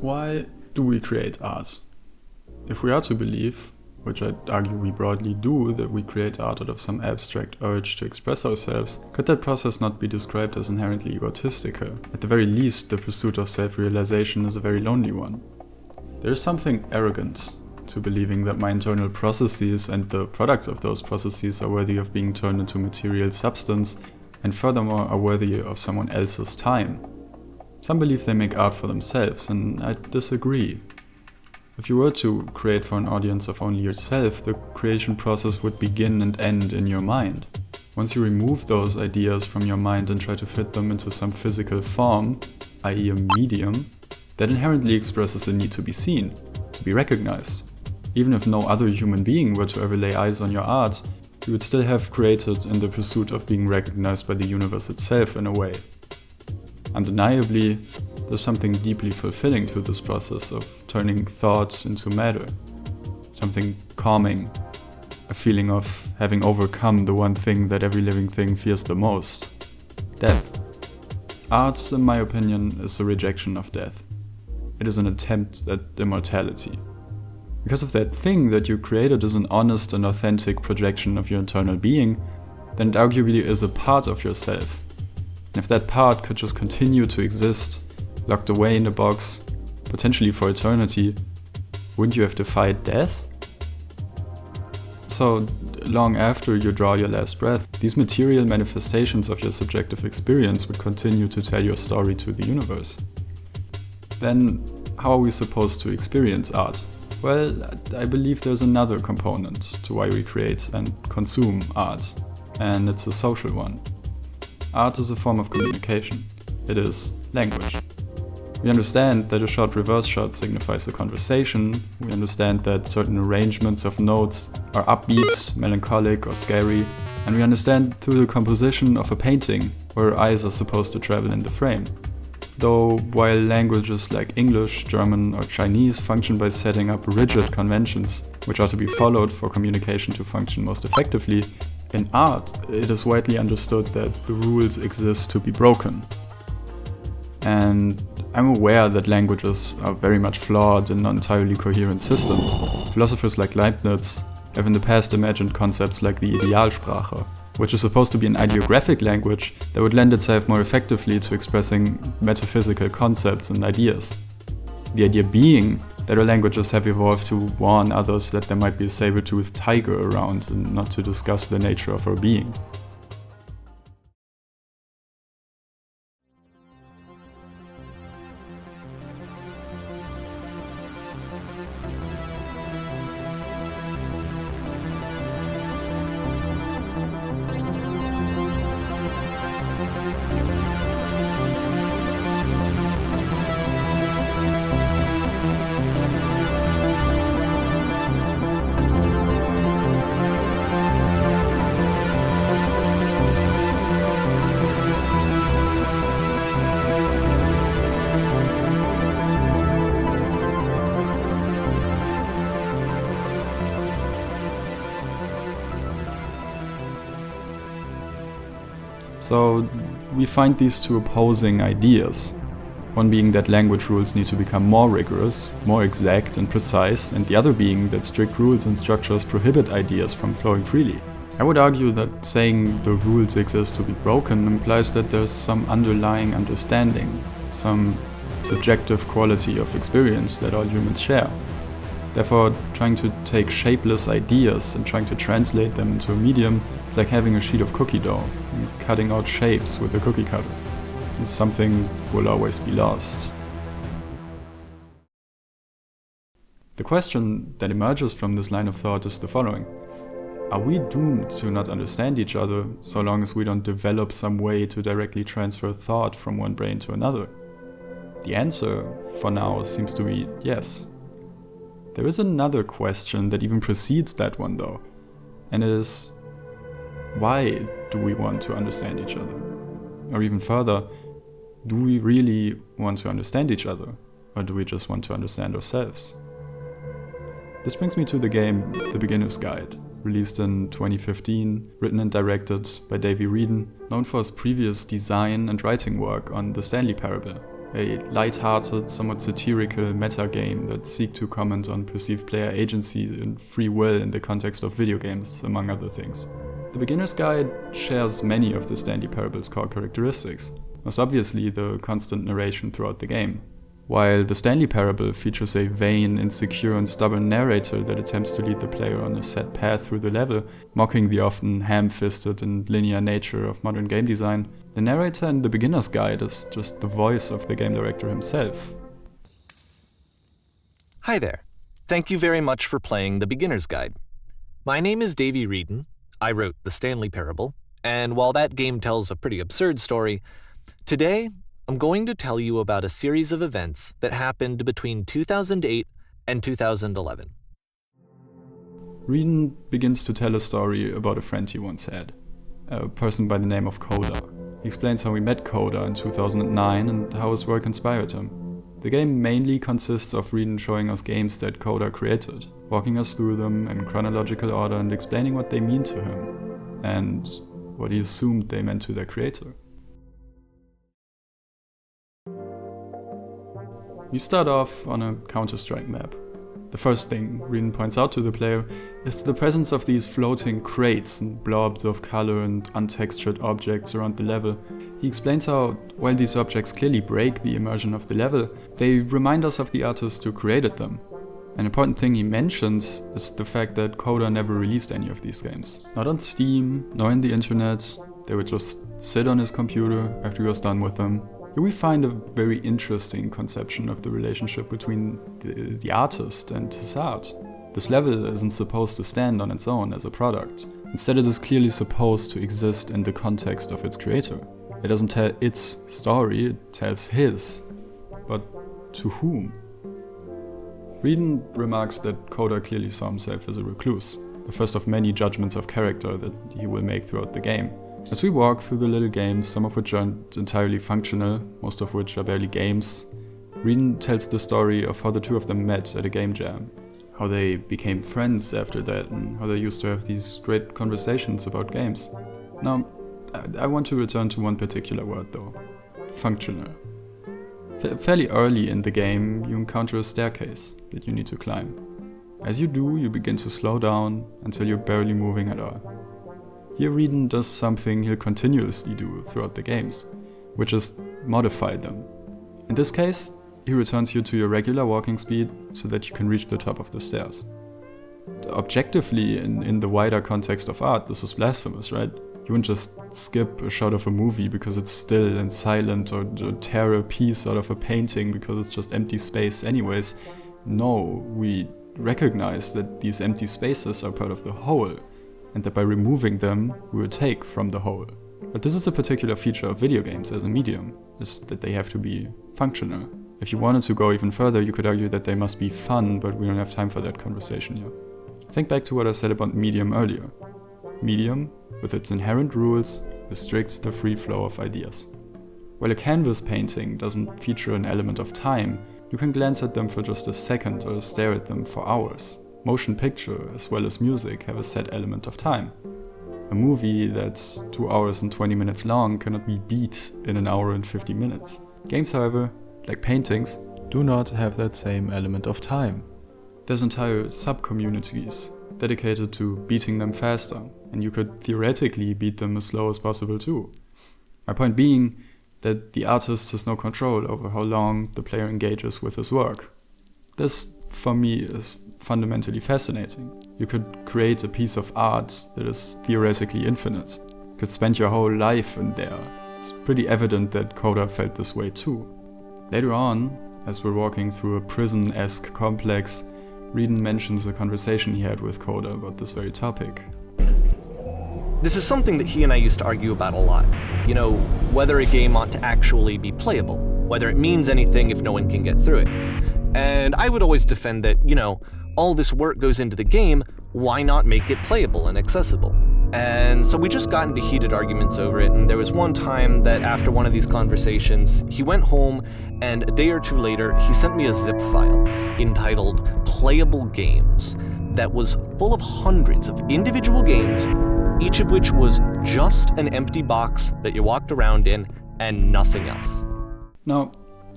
Why do we create art? If we are to believe, which I'd argue we broadly do, that we create art out of some abstract urge to express ourselves, could that process not be described as inherently egotistical? At the very least, the pursuit of self-realization is a very lonely one. There is something arrogant to believing that my internal processes and the products of those processes are worthy of being turned into material substance, and furthermore are worthy of someone else's time. Some believe they make art for themselves, and I disagree. If you were to create for an audience of only yourself, the creation process would begin and end in your mind. Once you remove those ideas from your mind and try to fit them into some physical form, i.e. a medium, that inherently expresses a need to be seen, to be recognized. Even if no other human being were to ever lay eyes on your art, you would still have created in the pursuit of being recognized by the universe itself in a way. Undeniably, there's something deeply fulfilling to this process of turning thoughts into matter. Something calming, a feeling of having overcome the one thing that every living thing fears the most: death. Art, in my opinion, is a rejection of death. It is an attempt at immortality. Because if that thing that you created is an honest and authentic projection of your internal being, then it arguably is a part of yourself. And if that part could just continue to exist, locked away in a box, potentially for eternity, wouldn't you have defied death? So, long after you draw your last breath, these material manifestations of your subjective experience would continue to tell your story to the universe. Then, how are we supposed to experience art? Well, I believe there's another component to why we create and consume art, and it's a social one. Art is a form of communication. It is language. We understand that a short reverse shot signifies a conversation. We understand that certain arrangements of notes are upbeat, melancholic, or scary. And we understand through the composition of a painting where eyes are supposed to travel in the frame. Though while languages like English, German, or Chinese function by setting up rigid conventions which are to be followed for communication to function most effectively, in art, it is widely understood that the rules exist to be broken. And I'm aware that languages are very much flawed and not entirely coherent systems. Philosophers like Leibniz have in the past imagined concepts like the DUALSHOCK, which is supposed to be an ideographic language that would lend itself more effectively to expressing metaphysical concepts and ideas. The idea being that our languages have evolved to warn others that there might be a saber-toothed tiger around and not to discuss the nature of our being. So we find these two opposing ideas. One being that language rules need to become more rigorous, more exact and precise, and the other being that strict rules and structures prohibit ideas from flowing freely. I would argue that saying the rules exist to be broken implies that there's some underlying understanding, some subjective quality of experience that all humans share. Therefore, trying to take shapeless ideas and trying to translate them into a medium is like having a sheet of cookie dough and cutting out shapes with a cookie cutter. And something will always be lost. The question that emerges from this line of thought is the following. Are we doomed to not understand each other so long as we don't develop some way to directly transfer thought from one brain to another? The answer, for now, seems to be yes. There is another question that even precedes that one though, and it is, why do we want to understand each other? Or even further, do we really want to understand each other, or do we just want to understand ourselves? This brings me to the game The Beginner's Guide, released in 2015, written and directed by Davey Wreden, known for his previous design and writing work on the Stanley Parable. a light-hearted, somewhat satirical meta-game that seeks to comment on perceived player agency and free will in the context of video games, among other things. The Beginner's Guide shares many of the Stanley Parable's core characteristics, most obviously the constant narration throughout the game. While the Stanley Parable features a vain, insecure and stubborn narrator that attempts to lead the player on a set path through the level, mocking the often ham-fisted and linear nature of modern game design, the narrator in The Beginner's Guide is just the voice of the game director himself. Hi there. Thank you very much for playing The Beginner's Guide. My name is Davey Reedon. I wrote The Stanley Parable, and while that game tells a pretty absurd story, today I'm going to tell you about a series of events that happened between 2008 and 2011. Reedon begins to tell a story about a friend he once had, a person by the name of Coda. He explains how he met Coda in 2009 and how his work inspired him. The game mainly consists of Reedon showing us games that Coda created, walking us through them in chronological order and explaining what they mean to him, and what he assumed they meant to their creator. You start off on a Counter-Strike map. The first thing Reedon points out to the player is the presence of these floating crates and blobs of color and untextured objects around the level. He explains how, while these objects clearly break the immersion of the level, they remind us of the artist who created them. An important thing he mentions is the fact that Coda never released any of these games. Not on Steam, nor in the internet. They would just sit on his computer after he was done with them. Here we find a very interesting conception of the relationship between the artist and his art. This level isn't supposed to stand on its own as a product. Instead, it is clearly supposed to exist in the context of its creator. It doesn't tell its story, it tells his. But to whom? Reedon remarks that Coda clearly saw himself as a recluse, the first of many judgments of character that he will make throughout the game. As we walk through the little games, some of which aren't entirely functional, most of which are barely games, Reedon tells the story of how the two of them met at a game jam, how they became friends after that, and how they used to have these great conversations about games. Now, I want to return to one particular word though: functional. Fairly early in the game, you encounter a staircase that you need to climb. As you do, you begin to slow down until you're barely moving at all. Here Reedon does something he'll continuously do throughout the games, which is modify them. In this case, he returns you to your regular walking speed so that you can reach the top of the stairs. Objectively, in the wider context of art, this is blasphemous, right? You wouldn't just skip a shot of a movie because it's still and silent, or tear a piece out of a painting because it's just empty space anyways. No, we recognize that these empty spaces are part of the whole, and that by removing them, we will take from the whole. But this is a particular feature of video games as a medium, is that they have to be functional. If you wanted to go even further, you could argue that they must be fun, but we don't have time for that conversation here. Think back to what I said about Medium earlier. Medium, with its inherent rules, restricts the free flow of ideas. While a canvas painting doesn't feature an element of time, you can glance at them for just a second or stare at them for hours. Motion picture, as well as music, have a set element of time. A movie that's 2 hours and 20 minutes long cannot be beat in an hour and 50 minutes. Games, however, like paintings, do not have that same element of time. There's entire sub-communities dedicated to beating them faster, and you could theoretically beat them as slow as possible too. My point being that the artist has no control over how long the player engages with his work. This, for me, is fundamentally fascinating. You could create a piece of art that is theoretically infinite. You could spend your whole life in there. It's pretty evident that Coda felt this way too. Later on, as we're walking through a prison-esque complex, Reedon mentions a conversation he had with Coda about this very topic. This is something that he and I used to argue about a lot. You know, whether a game ought to actually be playable, whether it means anything if no one can get through it. And I would always defend that, you know, all this work goes into the game, why not make it playable and accessible? And so we just got into heated arguments over it, and there was one time that after one of these conversations, he went home, and a day or two later, he sent me a zip file entitled Playable Games that was full of hundreds of individual games, each of which was just an empty box that you walked around in and nothing else. Now,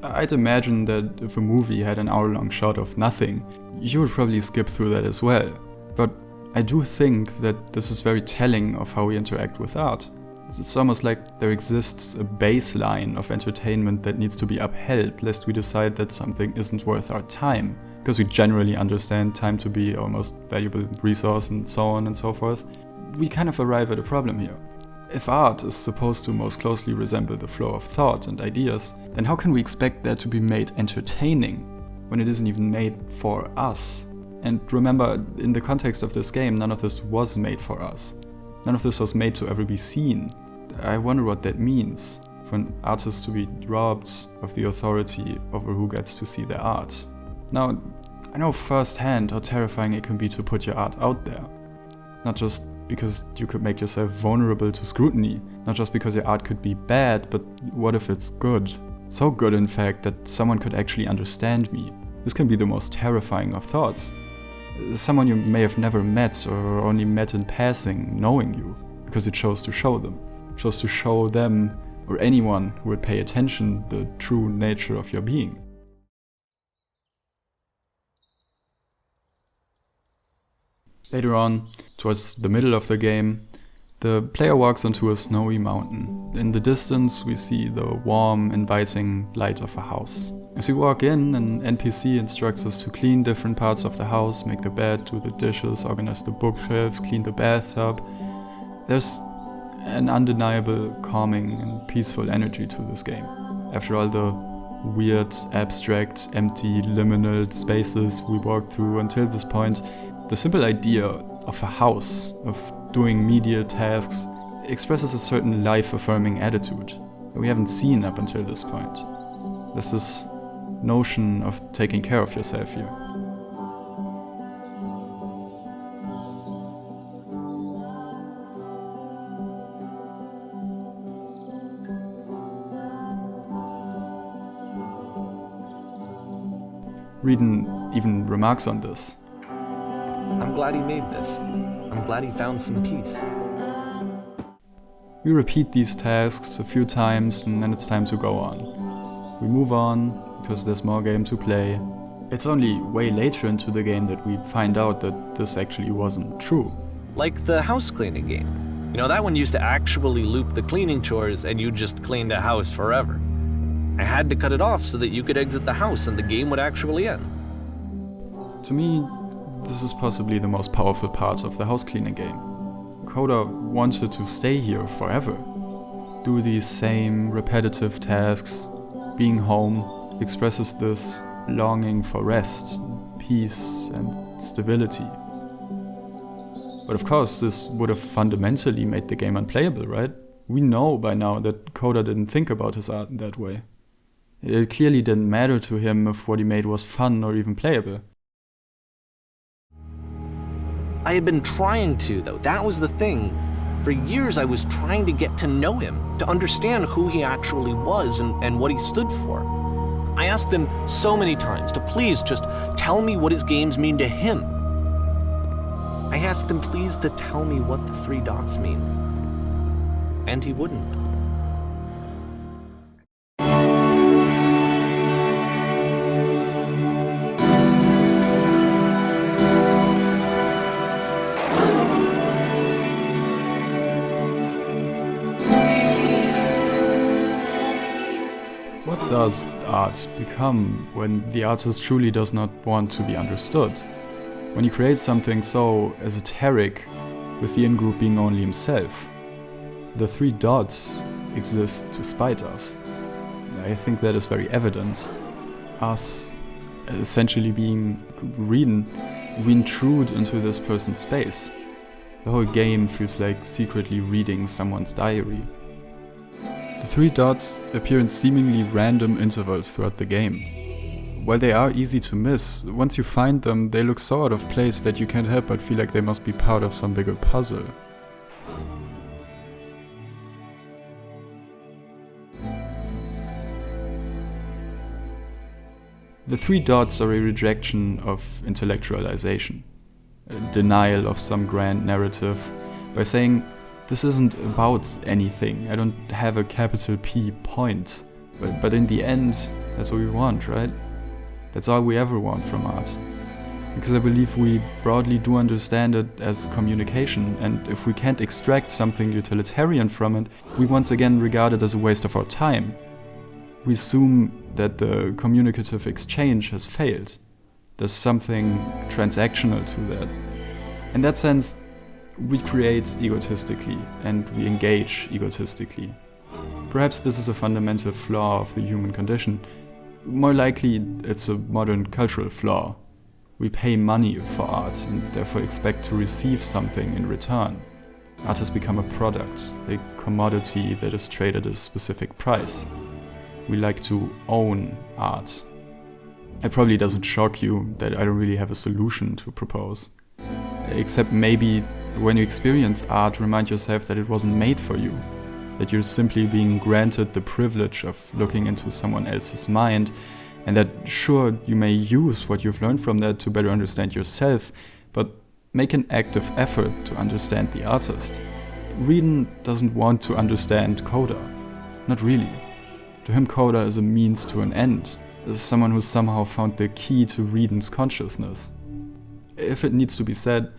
I'd imagine that if a movie had an hour-long shot of nothing, you would probably skip through that as well. But I do think that this is very telling of how we interact with art. It's almost like there exists a baseline of entertainment that needs to be upheld lest we decide that something isn't worth our time. Because we generally understand time to be our most valuable resource and so on and so forth. We kind of arrive at a problem here. If art is supposed to most closely resemble the flow of thought and ideas, then how can we expect that to be made entertaining when it isn't even made for us? And remember, in the context of this game, none of this was made for us. None of this was made to ever be seen. I wonder what that means for an artist to be robbed of the authority over who gets to see their art. Now, I know firsthand how terrifying it can be to put your art out there. Not just because you could make yourself vulnerable to scrutiny, not just because your art could be bad, but what if it's good? So good, in fact, that someone could actually understand me. This can be the most terrifying of thoughts. Someone you may have never met or only met in passing knowing you, because it shows to show them. It shows to show them, or anyone who would pay attention, the true nature of your being. Later on, towards the middle of the game, the player walks onto a snowy mountain. In the distance, we see the warm, inviting light of a house. As we walk in, an NPC instructs us to clean different parts of the house, make the bed, do the dishes, organize the bookshelves, clean the bathtub. There's an undeniable calming and peaceful energy to this game. After all the weird, abstract, empty, liminal spaces we walked through until this point, the simple idea of a house, of doing menial tasks, expresses a certain life-affirming attitude that we haven't seen up until this point. There's this notion of taking care of yourself here. Reedon even remarks on this. I'm glad he made this. I'm glad he found some peace. We repeat these tasks a few times and then it's time to go on. We move on because there's more game to play. It's only way later into the game that we find out that this actually wasn't true. Like the house cleaning game. You know, that one used to actually loop the cleaning chores and you just cleaned a house forever. I had to cut it off so that you could exit the house and the game would actually end. To me, this is possibly the most powerful part of the house cleaning game. Coda wanted to stay here forever. Do these same repetitive tasks. Being home expresses this longing for rest, peace, and stability. But of course, this would have fundamentally made the game unplayable, right? We know by now that Coda didn't think about his art in that way. It clearly didn't matter to him if what he made was fun or even playable. I had been trying to, though. That was the thing. For years, I was trying to get to know him, to understand who he actually was and what he stood for. I asked him so many times to please just tell me what his games mean to him. I asked him please to tell me what the 3 dots mean. And he wouldn't. What does art become when the artist truly does not want to be understood? When he creates something so esoteric, with the in-group being only himself? The 3 dots exist to spite us. I think that is very evident. Us essentially being Reedon, we intrude into this person's space. The whole game feels like secretly reading someone's diary. The 3 dots appear in seemingly random intervals throughout the game. While they are easy to miss, once you find them, they look so out of place that you can't help but feel like they must be part of some bigger puzzle. The 3 dots are a rejection of intellectualization, a denial of some grand narrative, by saying, this isn't about anything, I don't have a capital P point. But in the end, that's what we want, right? That's all we ever want from art. Because I believe we broadly do understand it as communication, and if we can't extract something utilitarian from it, we once again regard it as a waste of our time. We assume that the communicative exchange has failed. There's something transactional to that. In that sense, we create egotistically, and we engage egotistically. Perhaps this is a fundamental flaw of the human condition. More likely, it's a modern cultural flaw. We pay money for art and therefore expect to receive something in return. Art has become a product, a commodity that is traded at a specific price. We like to own art. It probably doesn't shock you that I don't really have a solution to propose. Except maybe when you experience art, remind yourself that it wasn't made for you. That you're simply being granted the privilege of looking into someone else's mind, and that sure, you may use what you've learned from that to better understand yourself, but make an active effort to understand the artist. Rieden doesn't want to understand Coda. Not really. To him, Coda is a means to an end, as someone who somehow found the key to Rieden's consciousness. If it needs to be said,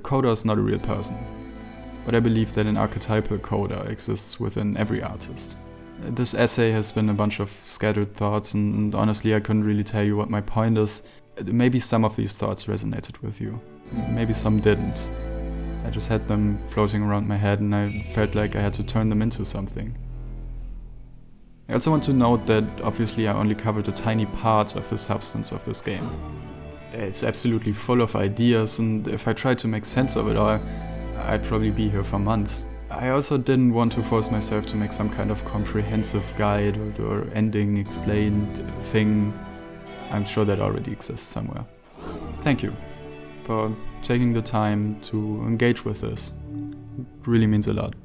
Coda is not a real person. But I believe that an archetypal Coda exists within every artist. This essay has been a bunch of scattered thoughts, and honestly I couldn't really tell you what my point is. Maybe some of these thoughts resonated with you. Maybe some didn't. I just had them floating around my head and I felt like I had to turn them into something. I also want to note that obviously I only covered a tiny part of the substance of this game. It's absolutely full of ideas, and if I tried to make sense of it all, I'd probably be here for months. I also didn't want to force myself to make some kind of comprehensive guide or ending explained thing. I'm sure that already exists somewhere. Thank you for taking the time to engage with this. It really means a lot.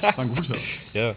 Das war ein guter. Ja.